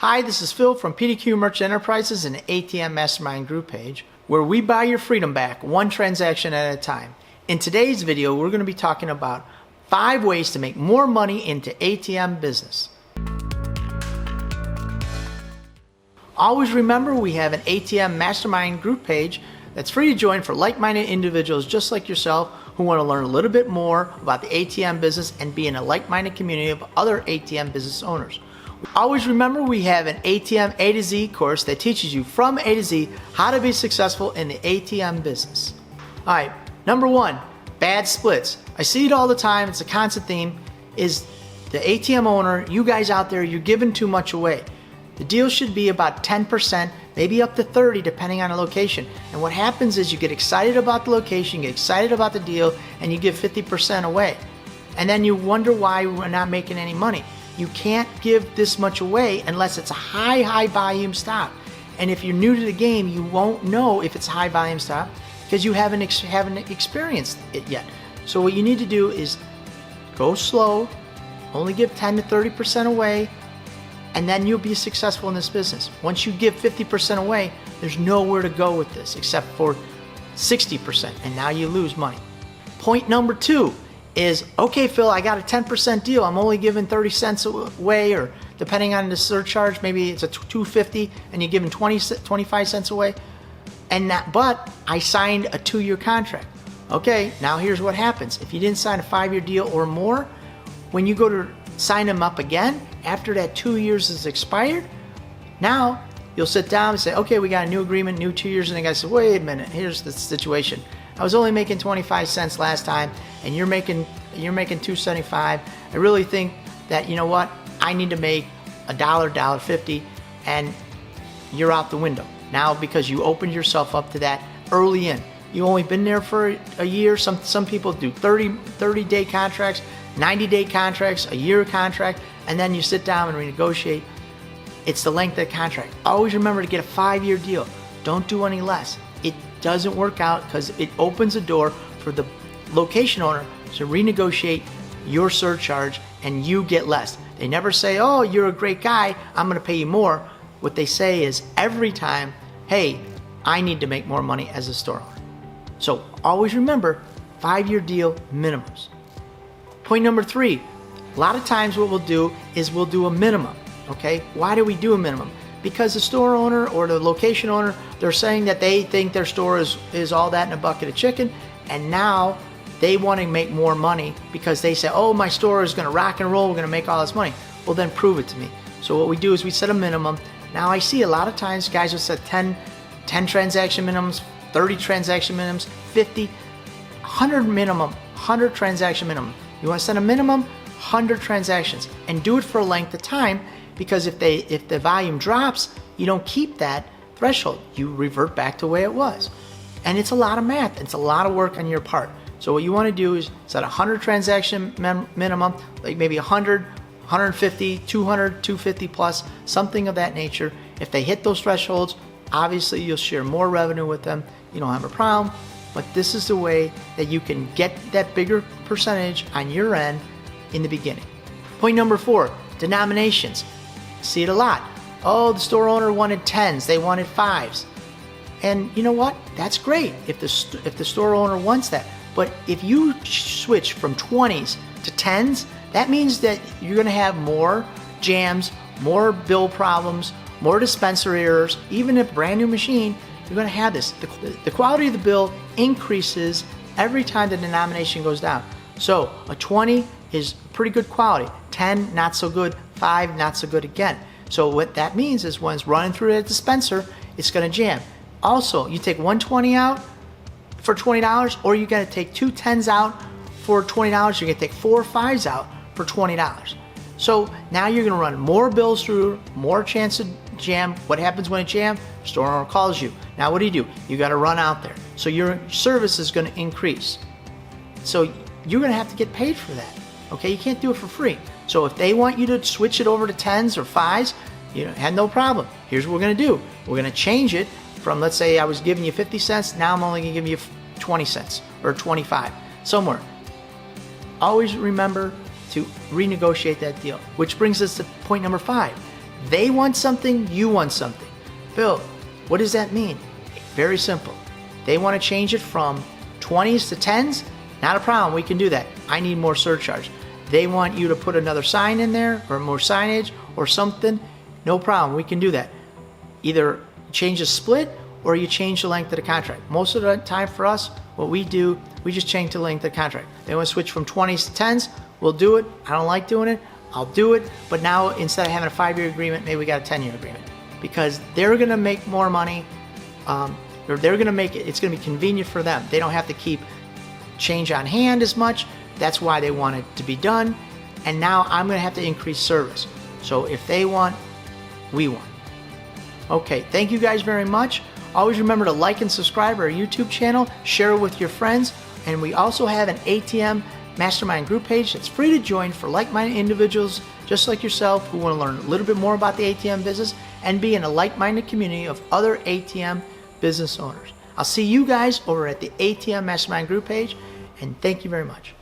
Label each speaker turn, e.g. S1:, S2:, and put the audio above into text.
S1: Hi, this is Phil from PDQ Merchant Enterprises and ATM Mastermind group page, where we buy your freedom back one transaction at a time. In today's video, we're going to be talking about 5 ways to make more money into ATM business. Always remember, we have an ATM Mastermind group page that's free to join for like-minded individuals just like yourself who want to learn a little bit more about the ATM business and be in a like-minded community of other ATM business owners. Always remember, we have an ATM A to Z course that teaches you from A to Z how to be successful in the ATM business. All right, number 1, bad splits. I see it all the time. It's a constant theme. Is the ATM owner, you guys out there, you're giving too much away. The deal should be about 10%, maybe up to 30% depending on the location. And what happens is you get excited about the location, you get excited about the deal, and you give 50% away. And then you wonder why we're not making any money. You can't give this much away unless it's a high volume stop. And if you're new to the game, you won't know if it's a high volume stop because you haven't experienced it yet. So what you need to do is go slow, only give 10 to 30% away, and then you'll be successful in this business. Once you give 50% away, there's nowhere to go with this except for 60%, and now you lose money. Point number 2 is, okay, Phil, I got a 10% deal. I'm only giving 30 cents away, or depending on the surcharge, maybe it's a $2.50 and you're giving 25 cents away. But I signed a 2-year contract. Okay, now here's what happens. If you didn't sign a 5-year deal or more, when you go to sign them up again, after that 2 years is expired, now you'll sit down and say, okay, we got a new agreement, new 2 years, and the guy says, wait a minute, here's the situation. I was only making 25 cents last time, and you're making $2.75. I really think that, you know what, I need to make $1, $1.50, and you're out the window now because you opened yourself up to that early in. You've only been there for a year. Some people do 30-day contracts, 90-day contracts, a year contract, and then you sit down and renegotiate. It's the length of the contract. Always remember to get a 5-year deal. Don't do any less. It doesn't work out because it opens the door for the location owner to renegotiate your surcharge and you get less. They never say, oh, you're a great guy, I'm going to pay you more. What they say is every time, hey, I need to make more money as a store owner. So always remember, 5-year deal minimums. Point number 3, a lot of times what we'll do is we'll do a minimum. Okay, why do we do a minimum? Because the store owner or the location owner, they're saying that they think their store is all that in a bucket of chicken, and now they want to make more money because they say, oh, my store is going to rock and roll, we're going to make all this money. Well, then prove it to me. So what we do is we set a minimum. Now I see a lot of times guys will set 10 transaction minimums, 30 transaction minimums, 50, 100 minimum, 100 transaction minimum. You want to set a minimum 100 transactions and do it for a length of time, because if the volume drops, you don't keep that threshold. You revert back to the way it was. And it's a lot of math. It's a lot of work on your part. So what you want to do is set a 100 transaction minimum, like maybe 100, 150, 200, 250 plus, something of that nature. If they hit those thresholds, obviously you'll share more revenue with them. You don't have a problem. But this is the way that you can get that bigger percentage on your end in the beginning. Point number 4, denominations. See it a lot. Oh, the store owner wanted 10s, they wanted 5s. And you know what? That's great if the store owner wants that. But if you switch from 20s to 10s, that means that you're going to have more jams, more bill problems, more dispenser errors. Even if brand new machine, you're going to have this. The quality of the bill increases every time the denomination goes down. So a 20 is pretty good quality, 10 not so good, 5 not so good again. So what that means is when it's running through that dispenser, it's going to jam. Also, you take one 20 out for $20, or you got to take 2 10s out for $20. You're going to take 4 5s out for $20. So now you're going to run more bills through, more chance of jam. What happens when it jams? Store owner calls you. Now what do? You got to run out there. So your service is going to increase. So you're going to have to get paid for that. Okay, you can't do it for free. So if they want you to switch it over to 10s or 5s, you have no problem. Here's what we're going to do. We're going to change it from, let's say I was giving you 50 cents, now I'm only going to give you 20 cents or 25, somewhere. Always remember to renegotiate that deal, which brings us to point number 5. They want something, you want something. Bill, what does that mean? Very simple. They want to change it from 20s to 10s. Not a problem, we can do that. I need more surcharge. They want you to put another sign in there or more signage or something. No problem, we can do that. Either change the split or you change the length of the contract. Most of the time for us, what we do, we just change the length of the contract. They want to switch from 20s to 10s, we'll do it. I don't like doing it, I'll do it. But now instead of having a 5-year agreement, maybe we got a 10-year agreement. Because they're gonna make more money, or they're gonna make it, it's gonna be convenient for them. They don't have to keep change on hand as much. That's why they want it to be done. And now I'm gonna have to increase service. So if they want, we want. Okay, thank you guys very much. Always remember to like and subscribe our YouTube channel, share it with your friends, and we also have an ATM Mastermind group page that's free to join for like-minded individuals just like yourself who want to learn a little bit more about the ATM business and be in a like-minded community of other ATM business owners. I'll see you guys over at the ATM Mastermind group page, and thank you very much.